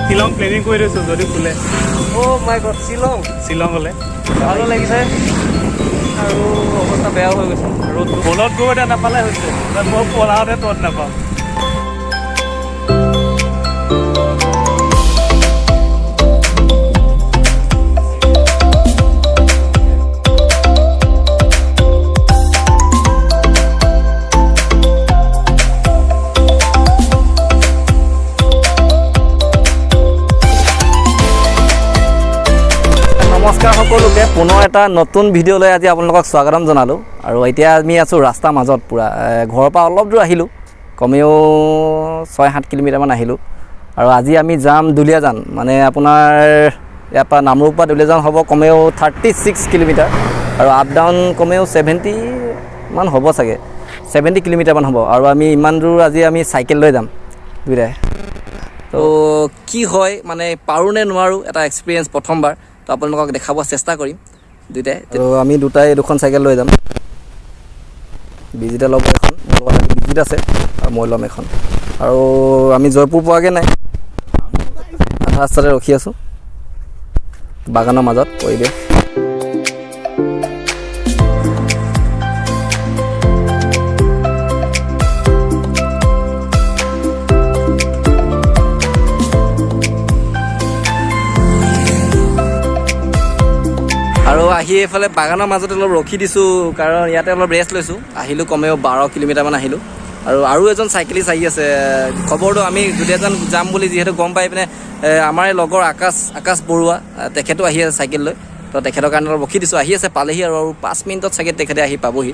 Shillong planning কৰি থৈছোঁ যদি খোলে। অ' মাই গড, শ্বিলঙলৈ ভালো লাগিছে আৰু অৱস্থা বেয়াও হৈ গৈছে। ৰ'দটো বলত গৈ এতিয়া নাপালে হৈছে, মই পলাওঁতে তত নাপাওঁ। নমস্কাৰ সকলোকে, পুনৰ এটা নতুন ভিডিঅ'লৈ আজি আপোনালোকক স্বাগতম জনালোঁ। আৰু এতিয়া আমি আছোঁ ৰাস্তাৰ মাজত পূৰা ঘৰৰ পৰা অলপ দূৰ আহিলোঁ, কমেও 6-7 কিলোমিটাৰমান আহিলোঁ। আৰু আজি আমি যাম দুলীয়াজান, মানে আপোনাৰ ইয়াৰ পৰা নামৰূপ পৰা দুলীয়াজান হ'ব কমেও 36 কিলোমিটাৰ আৰু আপ ডাউন কমেও 70 মান হ'ব চাগে, 70 কিলোমিটাৰমান হ'ব। আৰু আমি ইমান দূৰ আজি আমি চাইকেল লৈ যাম দুয়োটাই। তো কি হয় মানে পাৰোঁ নে নোৱাৰোঁ, এটা এক্সপিৰিয়েঞ্চ প্ৰথমবাৰ, তো আপোনালোকক দেখাব চেষ্টা কৰিম দুয়োটাই। তো আমি দুখন চাইকেল লৈ যাম। বিজিতে ল'ব এখন, মোৰ লগত বিজিত আছে আৰু মই ল'ম এখন। আৰু আমি জয়পুৰ পোৱাগৈ নাই, আধা ৰাস্তাতে ৰখি আছোঁ বাগানৰ মাজত পৰিৱেশ। আৰু আহি এইফালে বাগানৰ মাজতে অলপ ৰখি দিছোঁ, কাৰণ ইয়াতে অলপ ৰেষ্ট লৈছোঁ। আহিলোঁ কমেও 12 কিলোমিটাৰমান আহিলোঁ। আৰু এজন চাইকেলিষ্ট আহি আছে। খবৰটো আমি দুলীয়াজান যাম বুলি যিহেতু গম পাই পিনে আমাৰ লগৰ আকাশ বৰুৱা, তেখেতো আহি আছে চাইকেল লৈ। তো তেখেতৰ কাৰণে অলপ ৰখি দিছোঁ, আহি আছে, পালেহি আৰু 5 মিনিটত চাগে তেখেতে আহি পাবহি।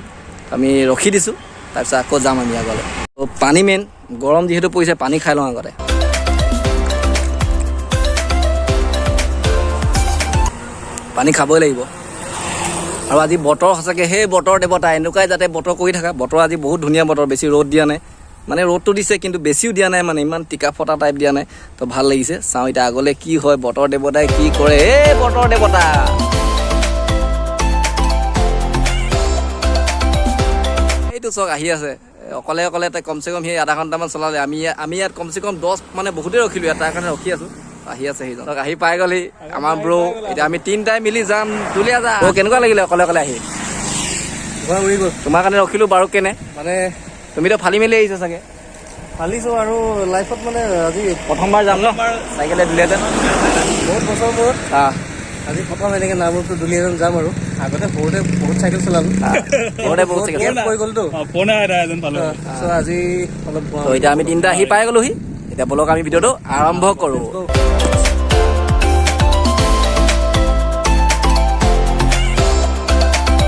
আমি ৰখি দিছোঁ, তাৰপিছত আকৌ যাম আমি আগলৈ। তো পানী মেইন, গৰম যিহেতু পৰিছে পানী খাই লওঁ আগতে। পানী খাবই লাগিব। আৰু আজি বতৰ সঁচাকৈ সেই বতৰ দেৱতা, এনেকুৱাই যাতে বতৰ কৰি থাকা। বতৰ আজি বহুত ধুনীয়া বতৰ, বেছি ৰ'দ দিয়া নাই, মানে ৰ'দটো দিছে কিন্তু বেছিও দিয়া নাই, মানে ইমান টিকা ফটা টাইপ দিয়া নাই। তো ভাল লাগিছে। চাওঁ এতিয়া আগলৈ কি হয়, বতৰ দেৱতাই কি কৰে। এই বতৰ দেৱতা এইটো চাওক আহি আছে অকলে অকলে। তাই কমচে কম সেই আধা ঘণ্টামান চলালে। আমি ইয়াত কমচে কম 10 মানে বহুতেই ৰখিলোঁ ইয়াত, তাৰ কাৰণে ৰখি আছোঁ। আহি আছে সেইজন, আহি পাই গ'লি আমাৰ ব্ৰ। এতিয়া আমি তিনিটাই মিলি যাম দুলীয়াজান। কেনেকুৱা লাগিলে অকলে অকলে আহি? উৰি গ'ল। তোমাৰ কাৰণে ৰখিলোঁ বাৰু। কেনে মানে তুমিতো ফালি মেলি আহিছা চাগে? ফালিছোঁ আৰু লাইফত মানে আজি প্ৰথমবাৰ যাম ন চাইকেলে দুলীয়াজান, বহুত বছৰ মূৰত আজি প্ৰথম এনেকৈ নামৰূপটো দুলীয়াজান যাম। আৰু আগতে সৰুতে বহুত চাইকেল চলালোঁ, বহুত গেপ হৈ গ'লতো। চ' আজি অলপ তো এতিয়া আমি তিনিটা আহি পাই গ'লোহি। এতিয়া বলক আমি ভিডিঅ'টো আৰম্ভ কৰোঁ।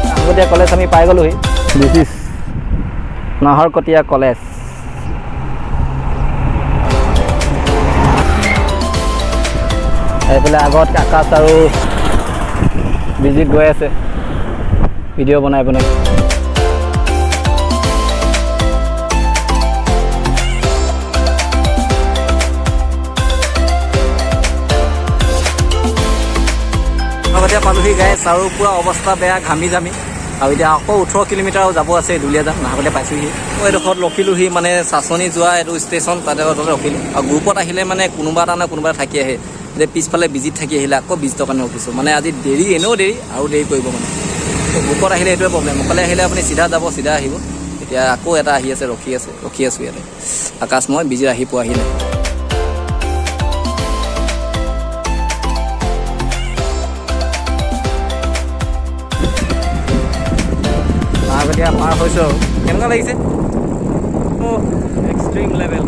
নাহৰকটীয়া কলেজ আমি পাই গ'লোহি। This is Naharkatia college. এইফালে আগত আকাশ আৰু বিজিত গৈ আছে ভিডিঅ' বনাই বনাই। নাহৰকটীয়া পালোহি গাইছ, আৰু পুৰা অৱস্থা বেয়া, ঘামি জামি। আৰু এতিয়া আকৌ 18 কিলোমিটাৰ যাব আছে দুলীয়াজান। নাহৰকটীয়া পাইছোঁহি। মই এইডোখৰত ৰখিলোঁহি, মানে চাচনি যোৱা এইটো ষ্টেচন, তাতে ৰখিলোঁ। আৰু গ্ৰুপত আহিলে মানে কোনোবা এটা নে কোনোবা থাকি আহে, যে পিছফালে বিজিত থাকি আহিলে আকৌ বিজিতৰ কাৰণে ৰখিছোঁ। মানে আজি দেৰি, এনেও দেৰি আৰু দেৰি কৰিব মানে। গ্ৰুপত আহিলে এইটোৱে প্ৰব্লেম। অকলে আহিলে আপুনি চিধা যাব, চিধা আহিব। এতিয়া আকৌ এটা আহি আছে, ৰখি আছোঁ ইয়াতে। আকাশ মই বিজিত আহি পোৱাহি নাই। নাহৰকটীয়া পাৰ হৈছোঁ আৰু কেনেকুৱা লাগিছে? এক্সট্ৰিম লেভেল,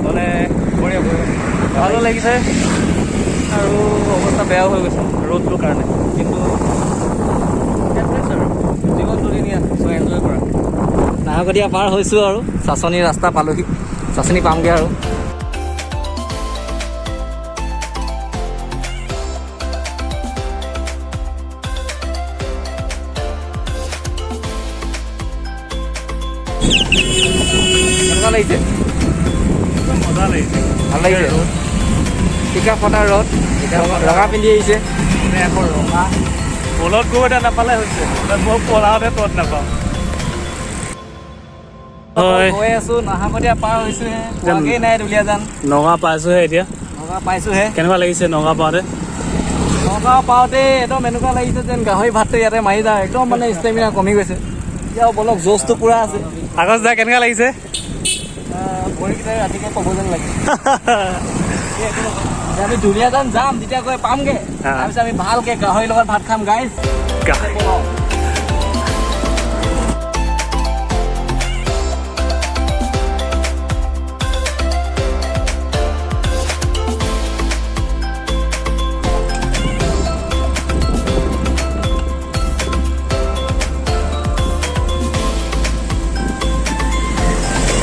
মানে বঢ়িয়া ভালো লাগিছে আৰু অৱস্থা বেয়াও হৈ গৈছে ৰ'দটোৰ কাৰণে। কিন্তু আৰু জীৱন দুদিনীয়া, চ' এনজয় কৰা। নাহৰকটীয়া পাৰ হৈছোঁ আৰু চাচনি ৰাস্তা পালোহি, চাচনি পামগৈ আৰু। কেনেকুৱা লাগিছে? মজা লাগিছে, ভাল লাগিছে। টিকা ফটা ৰ'দ, ৰঙা পিন্ধি আহিছে। আকৌ ৰঙা বলত গৈ এতিয়া নাপালে হৈছে, মই পলাওঁতে তত নাপাওঁ। গৈ আছোঁ, নাহৰকটীয়া পাৰ হৈছোঁহে, পোৱাগেই নাই দুলীয়াজান। নগাঁও পাইছোঁহে এতিয়া। নগাঁও পাইছোঁহে। কেনেকুৱা লাগিছে নগাঁও পাওঁতে? নগাঁও পাওঁতে একদম এনেকুৱা লাগিছে যেন গাহৰি ভাতটো ইয়াতে মাৰি যাওঁ, একদম মানে ষ্টেমিনা কমি গৈছে। এতিয়াও বলক জোচটো পূৰা আছে। আকাশ দা কেনেকুৱা লাগিছে? ভৰিকেইটাই ৰাতিকে ক'ব যেন লাগে। আমি দুলীয়াজান যাম, যেতিয়া গৈ পামগৈ তাৰপিছত আমি ভালকৈ গাহৰিৰ লগত ভাত খাম গাইজ।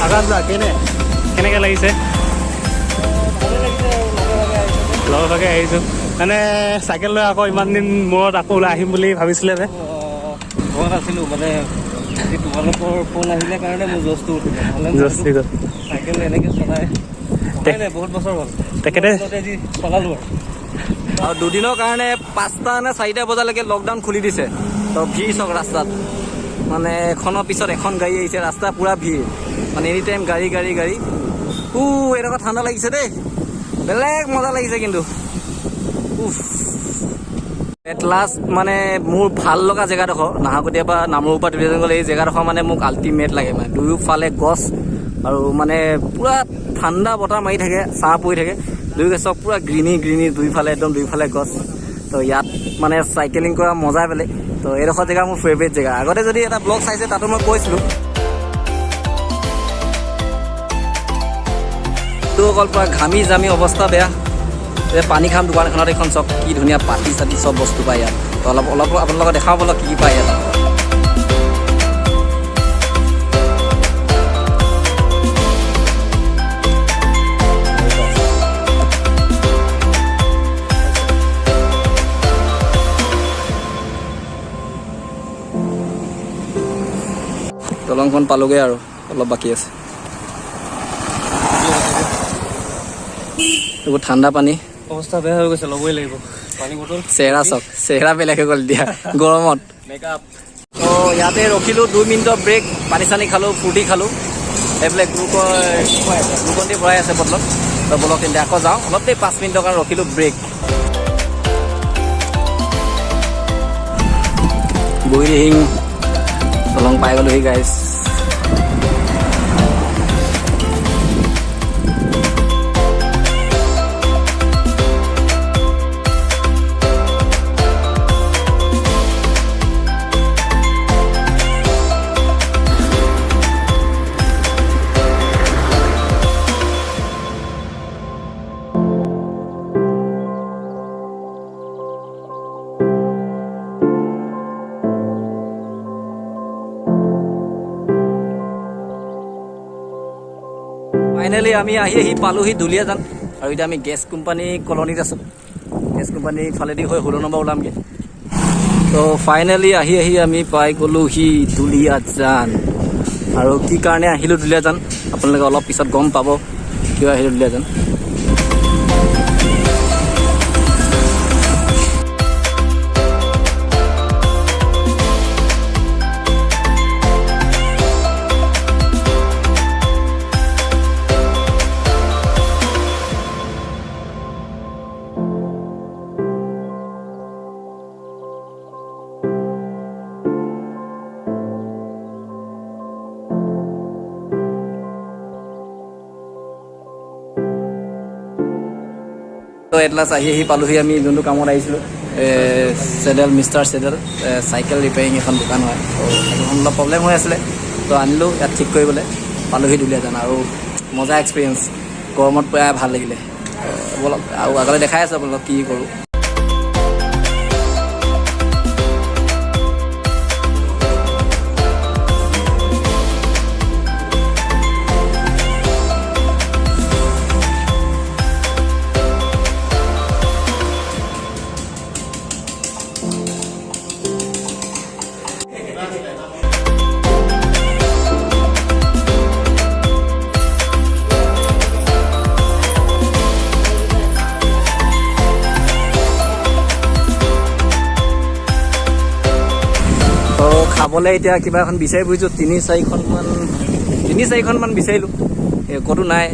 আকাশ দা কেনেকৈ লাগিছে? লগে ভাগে আহিছোঁ মানে চাইকেল লৈ আকৌ ইমান দিন মূৰত আকৌ ওলাই আহিম বুলি ভাবিছিলে যে। ভয় নাছিলোঁ মানে তোমালোকৰ ফোন আহিলে কাৰণে মোৰ জোচটো উঠিলে। চাইকেল এনেকৈ চলাই বহুত বছৰ হ'ল তেখেতে যি চলালোঁ আৰু দুদিনৰ কাৰণে 5টা নে 4টা বজালৈকে লকডাউন খুলি দিছে। তো ভিৰ চাওক ৰাস্তাত, মানে এখনৰ পিছত এখন গাড়ী আহিছে, ৰাস্তা পূৰা ভিৰ, মানে এনি টাইম গাড়ী। এনেকুৱা ঠাণ্ডা লাগিছে দেই, বেলেগ মজা লাগিছে কিন্তু। এট লাষ্ট মানে মোৰ ভাল লগা জেগাডোখৰ নাহৰকটীয়াৰ পৰা নামৰূপৰ পৰা দুলীয়াজান গ'লে এই জেগাডোখৰ মানে মোক আল্টিমেট লাগে। মানে দুয়োফালে গছ আৰু মানে পূৰা ঠাণ্ডা বতাহ মাৰি থাকে, ছাঁ পৰি থাকে, দুয়োকে চব পূৰা গ্ৰীণি দুইফালে একদম দুইফালে গছ। তো ইয়াত মানে চাইকেলিং কৰা মজাই বেলেগ। তো এইডোখৰ জেগা মোৰ ফেভৰেট জেগা। আগতে যদি এটা ব্লগ চাইছে তাতো মই কৈছিলোঁ। তো অকল পূৰা ঘামি জামি অৱস্থা বেয়া। পানী খাম দোকান এখনত, এখন চব কি ধুনীয়া পাতি চাতি চব বস্তু পায় ইয়াত। তো অলপ আপোনালোকক দেখাওঁ বলক কি পায় ইয়াত। দলংখন পালোগৈ আৰু অলপ বাকী আছে। বহুত ঠাণ্ডা পানী, অৱস্থা বেয়া হৈ গৈছে, ল'বই লাগিব পানী বটল। চেহেৰা চাওক, চেহেৰা বেলেগ হৈ গ'ল দিয়া গৰমত। মেকআপ। তো ইয়াতে ৰখিলোঁ 2 মিনিটৰ ব্ৰেক, পানী চানী খালোঁ, ফ্ৰুটি খালোঁ, এইবিলাক গ্লুকন ডি ভৰাই আছে বটলত। তো বলক তেন্তে আকৌ যাওঁ, অলপ দেৰি 5 মিনিটৰ কাৰণে ৰখিলোঁ ব্ৰেক। বুঢ়ীদিহিং দলং পাই গ'লোহি গাইজ। ফাইনেলি আমি আহি পালোহি দুলীয়াজান। আৰু এতিয়া আমি গেছ কোম্পানী কলনীত আছোঁ। গেছ কোম্পানী ফালেদি হৈ 16 নম্বৰ ওলামগৈ। তো ফাইনেলি আহি আমি পাই গ'লোহি দুলীয়াজান। আৰু কি কাৰণে আহিলোঁ দুলীয়াজান আপোনালোকে অলপ পিছত গম পাব, কিয় আহিলোঁ দুলীয়াজান। তো এট লাষ্ট আহি পালোহি আমি যোনটো কামত আহিছিলোঁ, চেডেল মিষ্টাৰ চেডেল চাইকেল ৰিপেয়াৰিং এখন দোকান হয়। তো সেইখন অলপ প্ৰব্লেম হৈ আছিলে, তো আনিলোঁ ইয়াত ঠিক কৰিবলৈ। পালোহি দুলীয়াজান আৰু মজা এক্সপিৰিয়েঞ্চ, গৰমত প্ৰায় ভাল লাগিলে। বলক আৰু আগলৈ দেখাই আছোঁ আপোনালোকক কি কৰোঁ। খাবলৈ এতিয়া কিবা এখন বিচাৰি ফুৰিছোঁ, 3-4খনমান বিচাৰিলোঁ, ক'তো নাই।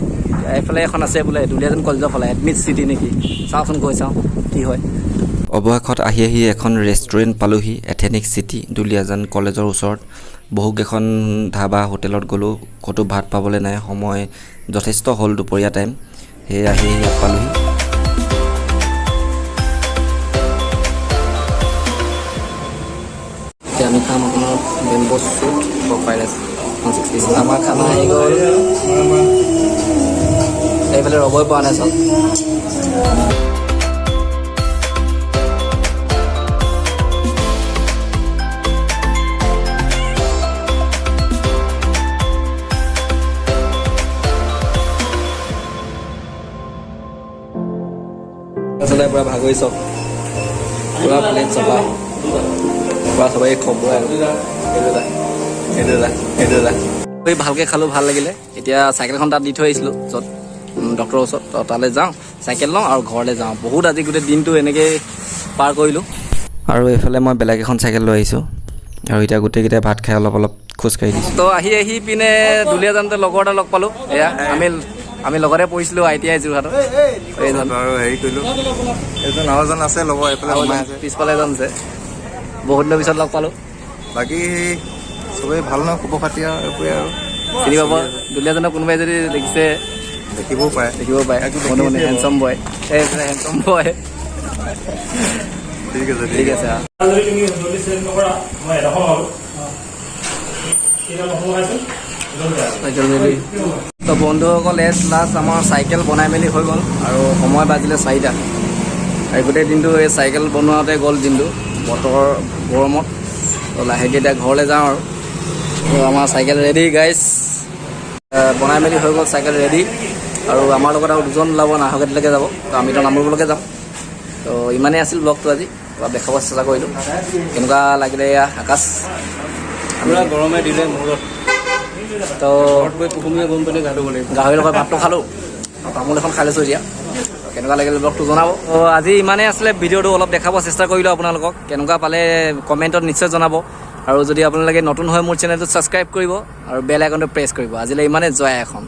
এইফালে এখন আছে বোলে দুলীয়াজান কলেজৰ ফালে এডমিট চিটি নেকি, চাওঁচোন গৈ চাওঁ কি হয়। অৱশেষত আহি এখন ৰেষ্টুৰেণ্ট পালোহি, এথেনিক চিটি দুলীয়াজান কলেজৰ ওচৰত। বহুকেইখন ধাবা হোটেলত গ'লোঁ, ক'তো ভাত পাবলৈ নাই, সময় যথেষ্ট হ'ল, দুপৰীয়া টাইম। সেয়ে আহি ইয়াত পালোহি। এতিয়া আমি খাম আপোনাৰ বেম্বো শ্বুট ফ্ৰাইড ৰাইচ 160। আমাৰ খানা আহি গ'ল, এইফালে ৰ'বই পোৱা নাই চব। আচলতে পূৰা ভাগৰি চব, পূৰা প্লেট চফা, পূৰা চবেই খবৰ আৰু সেইটো ভালকৈ খালোঁ, ভাল লাগিলে। এতিয়া চাইকেলখন তাত দি থৈ আহিছিলোঁ য'ত ডক্টৰৰ ওচৰত, তো তালৈ যাওঁ, চাইকেল লওঁ আৰু ঘৰলৈ যাওঁ। বহুত আজি গোটেই দিনটো এনেকৈ পাৰ কৰিলোঁ। আৰু এইফালে মই বেলেগ এখন চাইকেল লৈ আহিছোঁ আৰু এতিয়া গোটেইকেইটাই ভাত খাই অলপ খোজকাঢ়ি দিছোঁ। তো আহি পিনে দুলীয়াজানতে লগৰ এটা লগ পালোঁ। এয়া আমি লগতে পঢ়িছিলোঁ ITI যোৰহাটত। এইজন আৰু হেৰি কৰিলোঁ, এইজন আৰু এজন আছে লগৰ, এইফালে সোমাই আছে, পিছফালে এজন আছে, বহুত দিনৰ পিছত লগ পালোঁ। বাকী চবেই ভাল নহয়, খবৰ খাতি আৰু এইবোৰে আৰু চিনি পাব, দুলীয়াজানৰ কোনোবাই যদি দেখিছে দেখিবও পাৰে। মনে হেণ্ডচাম বয়, এইফালে হেণ্ডচাম বয়। ঠিক আছে ঠিক আছে। তো বন্ধুসকল, লাষ্ট আমাৰ চাইকেল বনাই মেলি হৈ গ'ল আৰু সময় বাজিলে 4টা। আৰু গোটেই দিনটো এই চাইকেল বনোৱাতে গ'ল দিনটো, বতৰ গৰমত। তো লাহেকৈ এতিয়া ঘৰলৈ যাওঁ আৰু। তো আমাৰ চাইকেল ৰেডি গাইজ, বনাই মেলি হৈ গ'ল, চাইকেল ৰেডি। আৰু আমাৰ লগত আৰু দুজন ওলাব, নাহৰকটীয়ালৈকে যাব। তো আমিতো নামৰূপলৈকে যাম। তো ইমানেই আছিল ব্লগটো আজি, অলপ দেখাব চেষ্টা কৰিলোঁ। কেনেকুৱা লাগিলে এয়া আকাশ, পূৰা গৰমে দিলে মূৰত। তো গৈ কুহুমীয়া গৰম পানী গা ধুব লাগিব। গাহৰি লগত ভাতটো খালোঁ, তামোল এখন খাই লৈছোঁ এতিয়া। কেনেকুৱা লাগিলে ব্লগটো জনাব। তো আজি ইমানেই আছিলে, ভিডিঅ'টো অলপ দেখাব চেষ্টা কৰিলোঁ আপোনালোকক। কেনেকুৱা পালে কমেণ্টত নিশ্চয় জনাব। আৰু যদি আপোনালোকে নতুন হয় মোৰ চেনেলটো ছাবস্ক্ৰাইব কৰিব আৰু বেল আইকনটো প্ৰেছ কৰিব। আজিলৈ ইমানেই, জয় এখন।